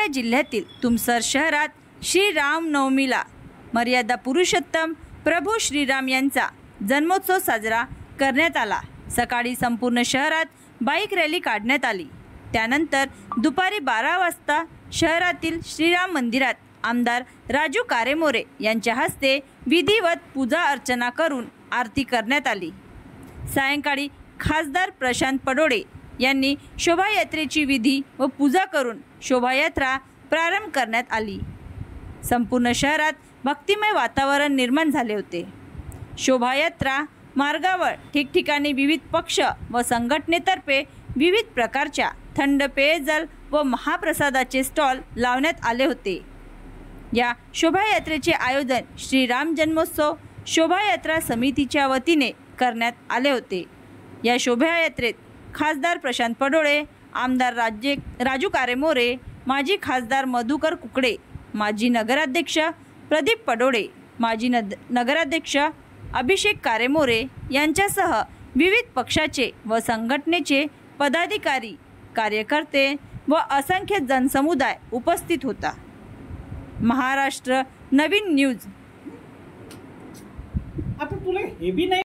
भंडारा जिल्ह्यातील तुमसर शहरात श्री रामनवमीला मर्यादा पुरुषोत्तम प्रभू श्रीराम यांचा जन्मोत्सव साजरा करण्यात आला। सकाळी संपूर्ण शहरात बाईक रॅली काढण्यात आली। त्यानंतर दुपारी 12 वाजता शहरातील श्रीराम मंदिरात आमदार राजू कारेमोरे यांच्या हस्ते विधिवत पूजा अर्चना करून आरती करण्यात आली। सायंकाळी खासदार प्रशांत पडोळे यांनी शोभायात्रेची विधी व पूजा करून शोभायात्रा प्रारंभ करण्यात आली। संपूर्ण शहरात भक्तिमय वातावरण निर्माण झाले होते। शोभायात्रा मार्गावर ठिकठिकाणी विविध पक्ष व संघटनेतर्फे विविध प्रकारच्या थंड पेयजल व महाप्रसादाचे स्टॉल लावण्यात आले होते। या शोभायात्रेचे आयोजन श्री राम जन्मोत्सव शोभायात्रा समितीच्या वतीने करण्यात आले होते। या शोभायात्रेत खासदार प्रशांत पडोळे, आमदार राजू कारेमोरे, माजी खासदार मधुकर कुकडे, माजी नगराध्यक्ष प्रदीप पडोळे, माजी नगराध्यक्ष अभिषेक कारेमोरे यांच्यासह विविध पक्षाचे व संघटनेचे पदाधिकारी, कार्यकर्ते व असंख्य जनसमुदाय उपस्थित होता। महाराष्ट्र नवीन न्यूज। आता तुला हे बी नाही